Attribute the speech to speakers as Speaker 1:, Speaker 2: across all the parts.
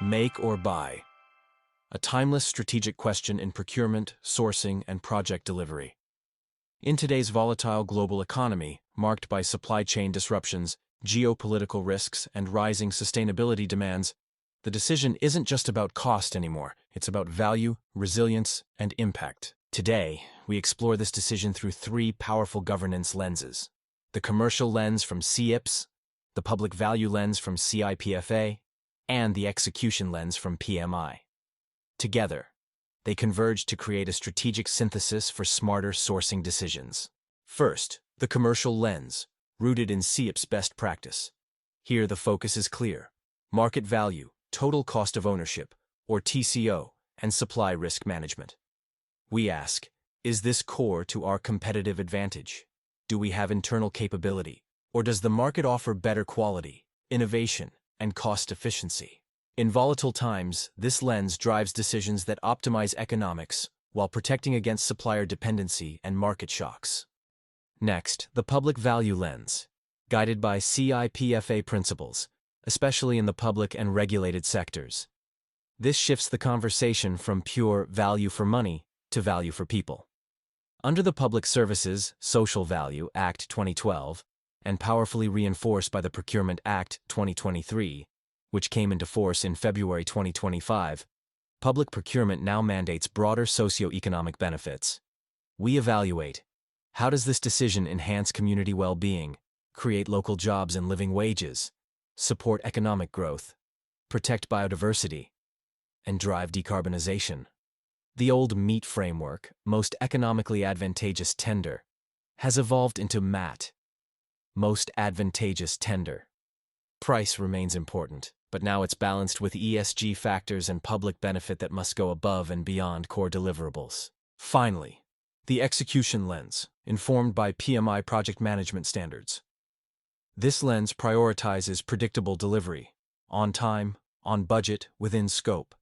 Speaker 1: Make or buy? A timeless strategic question in procurement, sourcing, and project delivery. In today's volatile global economy, marked by supply chain disruptions, geopolitical risks, and rising sustainability demands, the decision isn't just about cost anymore. It's about value, resilience, and impact. Today, we explore this decision through three powerful governance lenses: the commercial lens from CIPS, the public value lens from CIPFA, and the execution lens from PMI. Together, they converge to create a strategic synthesis for smarter sourcing decisions. First, the commercial lens, rooted in CIPS best practice. Here the focus is clear: market value, total cost of ownership, or TCO, and supply risk management. We ask, is this core to our competitive advantage? Do we have internal capability, or does the market offer better quality, innovation, and cost efficiency? In volatile times, this lens drives decisions that optimize economics while protecting against supplier dependency and market shocks. Next, the public value lens, guided by CIPFA principles, especially in the public and regulated sectors. This shifts the conversation from pure value for money to value for people. Under the Public Services Social Value Act 2012, and powerfully reinforced by the Procurement Act 2023, which came into force in February 2025, public procurement now mandates broader socioeconomic benefits. We evaluate: how does this decision enhance community well-being, create local jobs and living wages, support economic growth, protect biodiversity, and drive decarbonization? The old MEAT framework, most economically advantageous tender, has evolved into MAT, most advantageous tender. Price remains important, but now it's balanced with ESG factors and public benefit that must go above and beyond core deliverables. Finally, the execution lens, informed by PMI project management standards. This lens prioritizes predictable delivery, on time, on budget, within scope.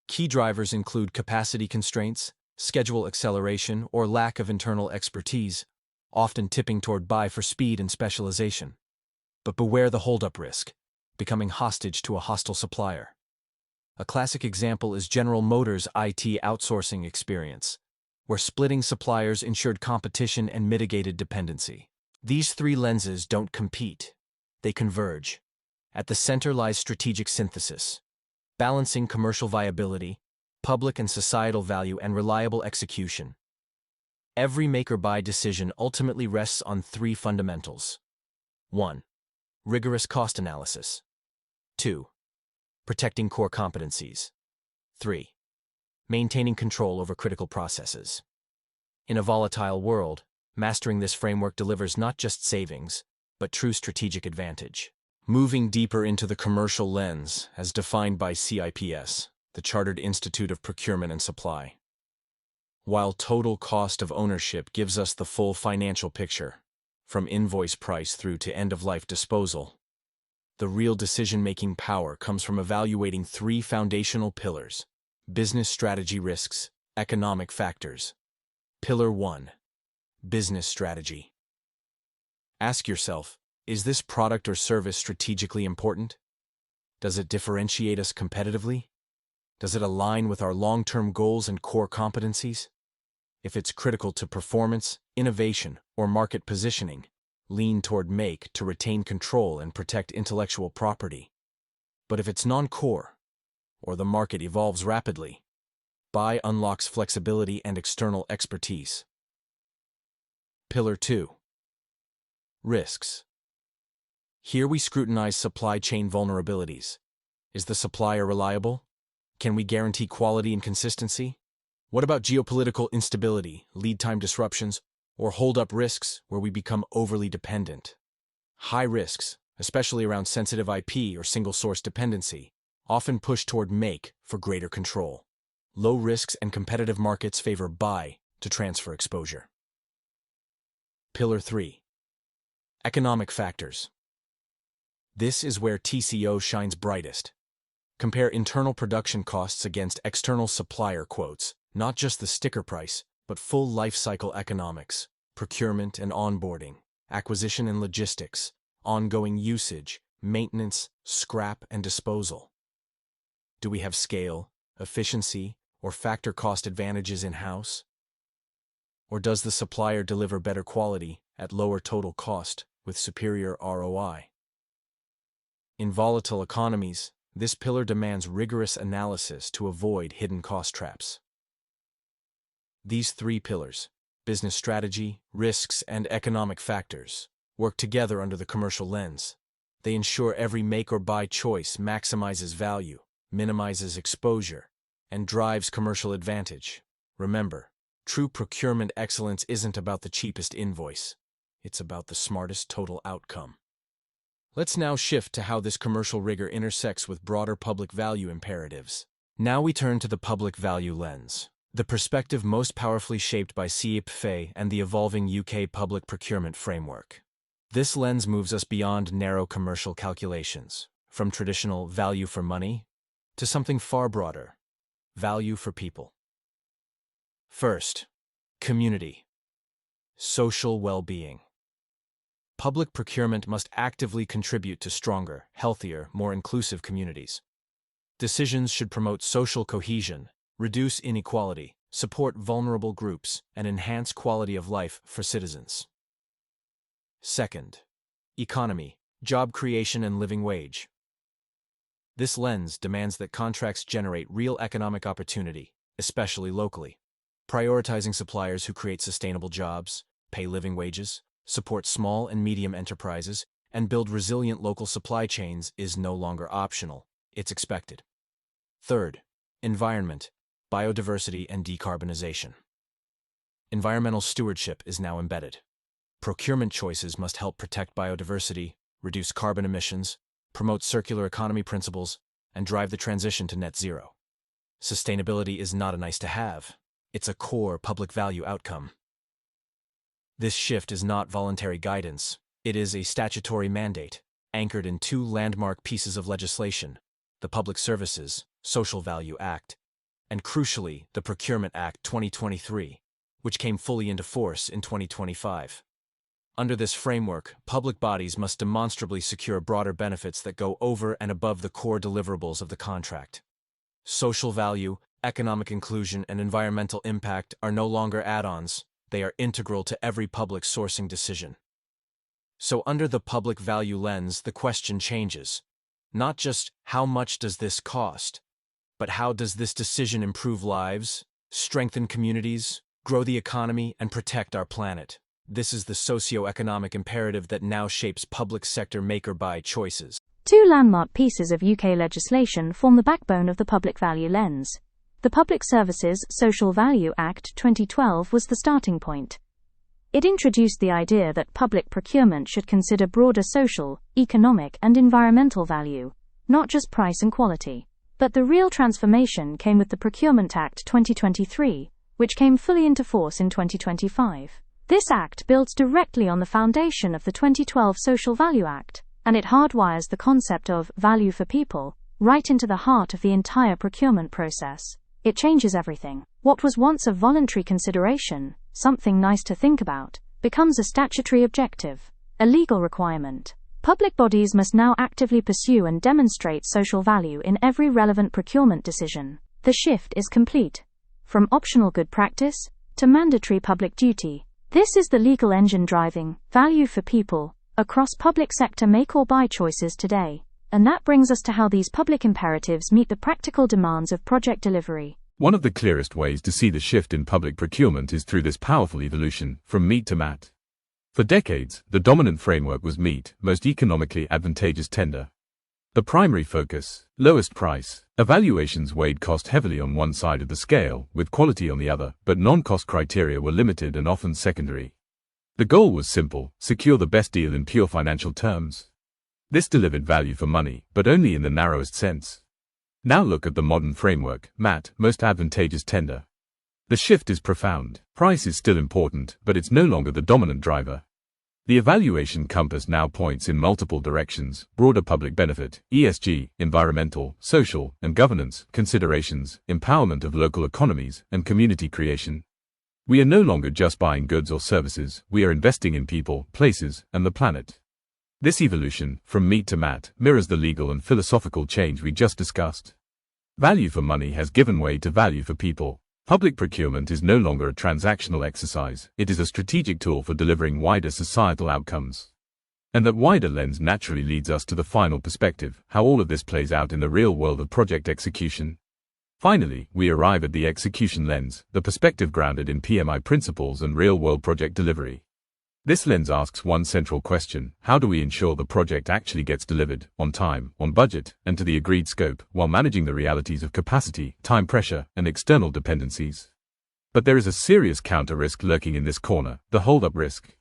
Speaker 1: Key drivers include capacity constraints, schedule acceleration, or lack of internal expertise, often tipping toward buy for speed and specialization. But beware the holdup risk, becoming hostage to a hostile supplier. A classic example is General Motors' IT outsourcing experience, where splitting suppliers ensured competition and mitigated dependency. These three lenses don't compete, they converge. At the center lies strategic synthesis, balancing commercial viability, public and societal value, and reliable execution. Every make-or-buy decision ultimately rests on three fundamentals. 1. Rigorous cost analysis. 2. Protecting core competencies. 3. Maintaining control over critical processes. In a volatile world, mastering this framework delivers not just savings, but true strategic advantage. Moving deeper into the commercial lens, as defined by CIPS, the Chartered Institute of Procurement and Supply. While total cost of ownership gives us the full financial picture, from invoice price through to end-of-life disposal, the real decision-making power comes from evaluating three foundational pillars: business strategy risks, economic factors. Pillar 1. Business strategy. Ask yourself, is this product or service strategically important? Does it differentiate us competitively? Does it align with our long-term goals and core competencies? If it's critical to performance, innovation, or market positioning, lean toward make to retain control and protect intellectual property. But if it's non-core, or the market evolves rapidly, buy unlocks flexibility and external expertise. Pillar 2. Risks. Here we scrutinize supply chain vulnerabilities. Is the supplier reliable? Can we guarantee quality and consistency? What about geopolitical instability, lead time disruptions, or hold-up risks where we become overly dependent? High risks, especially around sensitive IP or single-source dependency, often push toward make for greater control. Low risks and competitive markets favor buy to transfer exposure. Pillar 3. Economic factors. This is where TCO shines brightest. Compare internal production costs against external supplier quotes, not just the sticker price, but full life cycle economics, procurement and onboarding, acquisition and logistics, ongoing usage, maintenance, scrap, and disposal. Do we have scale, efficiency, or factor cost advantages in-house? Or does the supplier deliver better quality at lower total cost with superior ROI? In volatile economies, this pillar demands rigorous analysis to avoid hidden cost traps. These three pillars, business strategy, risks, and economic factors, work together under the commercial lens. They ensure every make or buy choice maximizes value, minimizes exposure, and drives commercial advantage. Remember, true procurement excellence isn't about the cheapest invoice. It's about the smartest total outcome. Let's now shift to how this commercial rigor intersects with broader public value imperatives. Now we turn to the public value lens, the perspective most powerfully shaped by CIPFA and the evolving UK public procurement framework. This lens moves us beyond narrow commercial calculations, from traditional value for money to something far broader, value for people. First, community. Social well-being. Public procurement must actively contribute to stronger, healthier, more inclusive communities. Decisions should promote social cohesion, reduce inequality, support vulnerable groups, and enhance quality of life for citizens. Second, economy, job creation and living wage. This lens demands that contracts generate real economic opportunity, especially locally. Prioritizing suppliers who create sustainable jobs, pay living wages, support small and medium enterprises, and build resilient local supply chains is no longer optional, it's expected. Third, environment, biodiversity and decarbonization. Environmental stewardship is now embedded. Procurement choices must help protect biodiversity, reduce carbon emissions, promote circular economy principles, and drive the transition to net zero. Sustainability is not a nice-to-have. It's a core public value outcome. This shift is not voluntary guidance. It is a statutory mandate, anchored in two landmark pieces of legislation, the Public Services, Social Value Act, and crucially, the Procurement Act 2023, which came fully into force in 2025. Under this framework, public bodies must demonstrably secure broader benefits that go over and above the core deliverables of the contract. Social value, economic inclusion, and environmental impact are no longer add-ons. They are integral to every public sourcing decision. So under the public value lens, the question changes. Not just how much does this cost, but how does this decision improve lives, strengthen communities, grow the economy, and protect our planet? This is the socio-economic imperative that now shapes public sector make-or-buy choices.
Speaker 2: Two landmark pieces of UK legislation form the backbone of the public value lens. The Public Services Social Value Act 2012 was the starting point. It introduced the idea that public procurement should consider broader social, economic, and environmental value, not just price and quality. But the real transformation came with the Procurement Act 2023, which came fully into force in 2025. This act builds directly on the foundation of the 2012 Social Value Act, and it hardwires the concept of value for people right into the heart of the entire procurement process. It changes everything. What was once a voluntary consideration, something nice to think about, becomes a statutory objective, a legal requirement. Public bodies must now actively pursue and demonstrate social value in every relevant procurement decision. The shift is complete. From optional good practice to mandatory public duty, this is the legal engine driving value for people across public sector make or buy choices today. And that brings us to how these public imperatives meet the practical demands of project delivery.
Speaker 3: One of the clearest ways to see the shift in public procurement is through this powerful evolution from meat to MAT. For decades, the dominant framework was meat, most economically advantageous tender. The primary focus, lowest price. Evaluations weighed cost heavily on one side of the scale, with quality on the other, but non-cost criteria were limited and often secondary. The goal was simple: secure the best deal in pure financial terms. This delivered value for money, but only in the narrowest sense. Now look at the modern framework, MAT, most advantageous tender. The shift is profound. Price is still important, but it's no longer the dominant driver. The evaluation compass now points in multiple directions: broader public benefit, ESG, environmental, social, and governance considerations, empowerment of local economies, and community creation. We are no longer just buying goods or services, we are investing in people, places, and the planet. This evolution, from meat to MAT, mirrors the legal and philosophical change we just discussed. Value for money has given way to value for people. Public procurement is no longer a transactional exercise, it is a strategic tool for delivering wider societal outcomes. And that wider lens naturally leads us to the final perspective, how all of this plays out in the real world of project execution. Finally, we arrive at the execution lens, the perspective grounded in PMI principles and real-world project delivery. This lens asks one central question: how do we ensure the project actually gets delivered, on time, on budget, and to the agreed scope, while managing the realities of capacity, time pressure, and external dependencies? But there is a serious counter-risk lurking in this corner, the hold-up risk.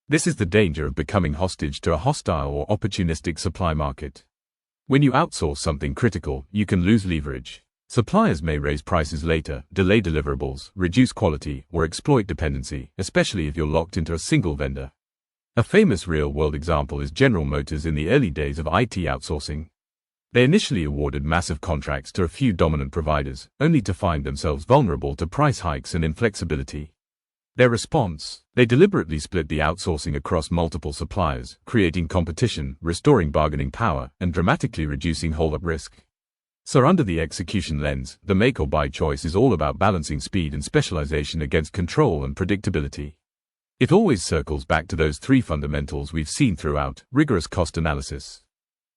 Speaker 3: This is the danger of becoming hostage to a hostile or opportunistic supply market. When you outsource something critical, you can lose leverage. Suppliers may raise prices later, delay deliverables, reduce quality, or exploit dependency, especially if you're locked into a single vendor. A famous real-world example is General Motors in the early days of IT outsourcing. They initially awarded massive contracts to a few dominant providers, only to find themselves vulnerable to price hikes and inflexibility. Their response: they deliberately split the outsourcing across multiple suppliers, creating competition, restoring bargaining power, and dramatically reducing hold-up risk. So under the execution lens, the make or buy choice is all about balancing speed and specialization against control and predictability. It always circles back to those three fundamentals we've seen throughout: rigorous cost analysis,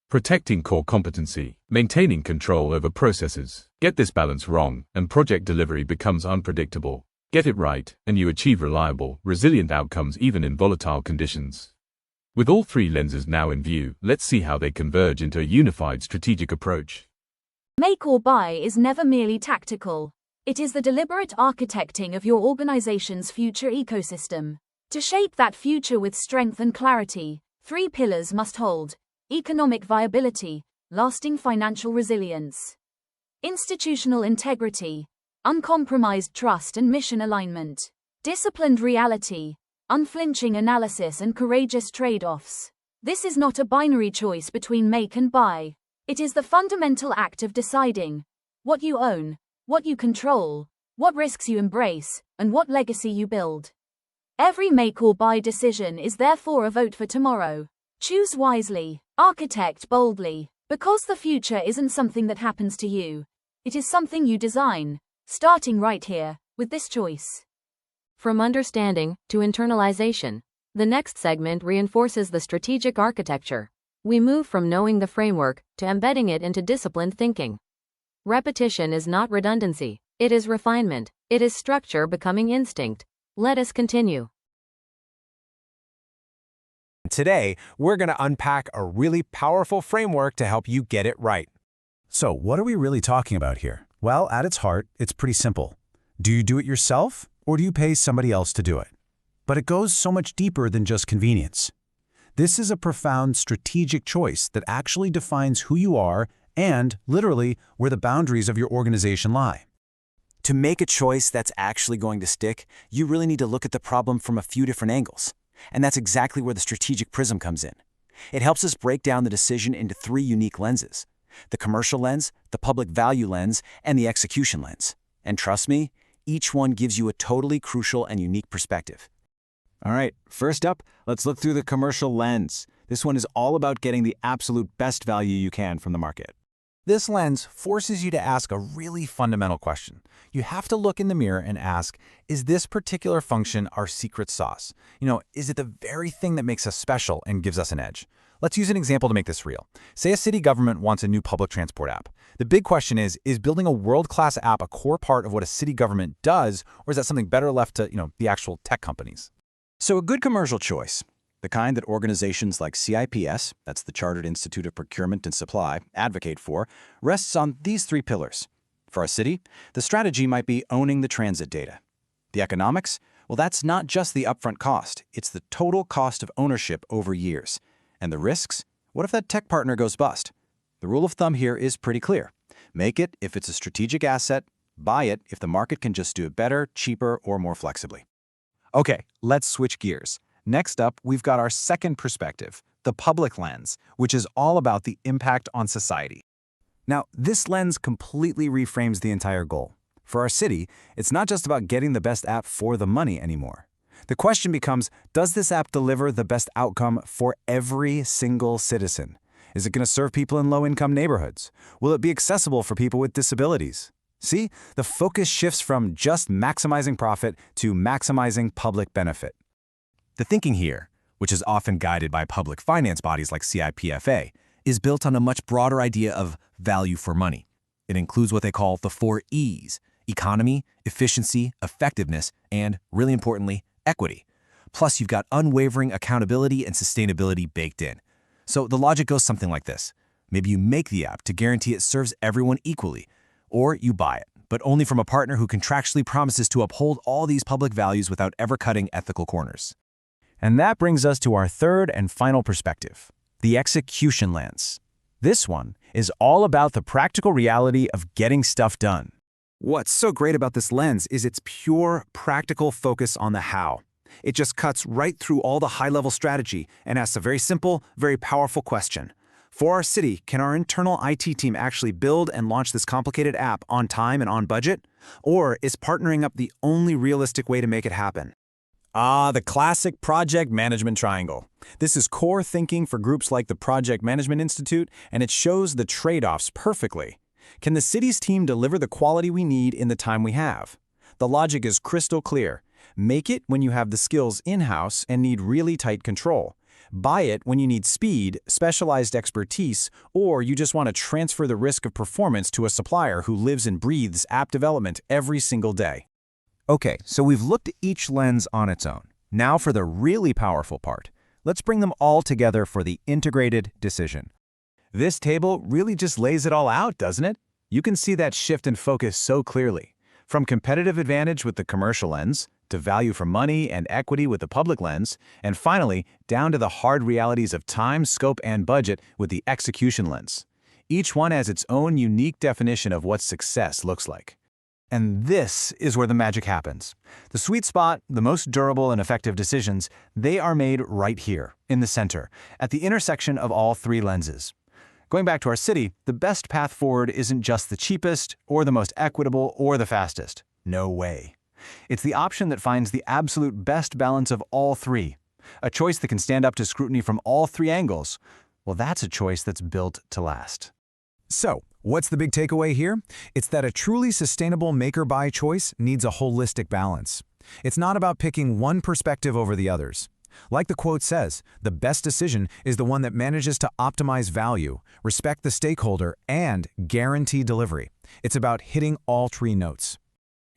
Speaker 3: protecting core competency, maintaining control over processes. Get this balance wrong, and project delivery becomes unpredictable. Get it right, and you achieve reliable, resilient outcomes even in volatile conditions. With all three lenses now in view, let's see how they converge into a unified strategic approach.
Speaker 2: Make or buy is never merely tactical. It is the deliberate architecting of your organization's future ecosystem. To shape that future with strength and clarity, three pillars must hold: economic viability, lasting financial resilience, institutional integrity, uncompromised trust and mission alignment, disciplined reality, unflinching analysis and courageous trade-offs. This is not a binary choice between make and buy. It is the fundamental act of deciding what you own, what you control, what risks you embrace, and what legacy you build. Every make or buy decision is therefore a vote for tomorrow. Choose wisely, architect boldly, because the future isn't something that happens to you. It is something you design, starting right here, with this choice.
Speaker 4: From understanding to internalization, the next segment reinforces the strategic architecture. We move from knowing the framework to embedding it into disciplined thinking. Repetition is not redundancy, it is refinement, it is structure becoming instinct. Let us continue.
Speaker 5: Today, we're going to unpack a really powerful framework to help you get it right.
Speaker 6: So, what are we really talking about here? Well, at its heart, it's pretty simple. Do you do it yourself, or do you pay somebody else to do it? But it goes so much deeper than just convenience. This is a profound strategic choice that actually defines who you are and, literally, where the boundaries of your organization lie.
Speaker 7: To make a choice that's actually going to stick, you really need to look at the problem from a few different angles. And that's exactly where the strategic prism comes in. It helps us break down the decision into three unique lenses: the commercial lens, the public value lens, and the execution lens. And trust me, each one gives you a totally crucial and unique perspective. All right, first up, let's look through the commercial lens. This one is all about getting the absolute best value you can from the market.
Speaker 5: This lens forces you to ask a really fundamental question. You have to look in the mirror and ask, is this particular function our secret sauce? Is it the very thing that makes us special and gives us an edge? Let's use an example to make this real. Say a city government wants a new public transport app. The big question is building a world-class app a core part of what a city government does, or is that something better left to, the actual tech companies?
Speaker 7: So a good commercial choice, the kind that organizations like CIPS, that's the Chartered Institute of Procurement and Supply, advocate for, rests on these three pillars. For a city, the strategy might be owning the transit data. The economics, well, that's not just the upfront cost, it's the total cost of ownership over years. And the risks? What if that tech partner goes bust? The rule of thumb here is pretty clear. Make it if it's a strategic asset, buy it if the market can just do it better, cheaper, or more flexibly.
Speaker 5: Okay, let's switch gears. Next up, we've got our second perspective, the public lens, which is all about the impact on society.
Speaker 6: Now, this lens completely reframes the entire goal. For our city, it's not just about getting the best app for the money anymore. The question becomes, does this app deliver the best outcome for every single citizen?
Speaker 5: Is it going to serve people in low-income neighborhoods? Will it be accessible for people with disabilities? See, the focus shifts from just maximizing profit to maximizing public benefit.
Speaker 8: The thinking here, which is often guided by public finance bodies like CIPFA, is built on a much broader idea of value for money. It includes what they call the 4 E's: economy, efficiency, effectiveness, and, really importantly, equity. Plus, you've got unwavering accountability and sustainability baked in. So the logic goes something like this. Maybe you make the app to guarantee it serves everyone equally, or you buy it, but only from a partner who contractually promises to uphold all these public values without ever cutting ethical corners.
Speaker 5: And that brings us to our third and final perspective, the execution lens. This one is all about the practical reality of getting stuff done. What's so great about this lens is its pure, practical focus on the how. It just cuts right through all the high-level strategy and asks a very simple, very powerful question. For our city, can our internal IT team actually build and launch this complicated app on time and on budget? Or is partnering up the only realistic way to make it happen? Ah, the classic project management triangle. This is core thinking for groups like the Project Management Institute, and it shows the trade-offs perfectly. Can the city's team deliver the quality we need in the time we have? The logic is crystal clear. Make it when you have the skills in-house and need really tight control. Buy it when you need speed, specialized expertise, or you just want to transfer the risk of performance to a supplier who lives and breathes app development every single day. Okay, so we've looked at each lens on its own. Now for the really powerful part. Let's bring them all together for the integrated decision. This table really just lays it all out, doesn't it? You can see that shift in focus so clearly. From competitive advantage with the commercial lens, to value for money and equity with the public lens, and finally, down to the hard realities of time, scope, and budget with the execution lens. Each one has its own unique definition of what success looks like. And this is where the magic happens. The sweet spot, the most durable and effective decisions, they are made right here, in the center, at the intersection of all 3 lenses. Going back to our city, the best path forward isn't just the cheapest, or the most equitable, or the fastest. No way. It's the option that finds the absolute best balance of all 3. A choice that can stand up to scrutiny from all 3 angles. Well, that's a choice that's built to last. So, what's the big takeaway here? It's that a truly sustainable make-or-buy choice needs a holistic balance. It's not about picking one perspective over the others. Like the quote says, the best decision is the one that manages to optimize value, respect the stakeholder, and guarantee delivery. It's about hitting all 3 notes.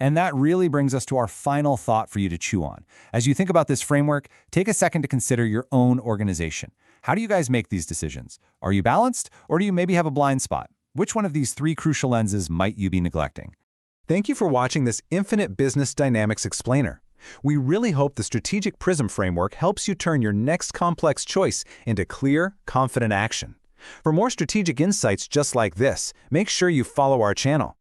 Speaker 5: And that really brings us to our final thought for you to chew on. As you think about this framework, take a second to consider your own organization. How do you guys make these decisions? Are you balanced, or do you maybe have a blind spot? Which one of these 3 crucial lenses might you be neglecting? Thank you for watching this Infinite Business Dynamics Explainer. We really hope the Strategic Prism framework helps you turn your next complex choice into clear, confident action. For more strategic insights just like this, make sure you follow our channel.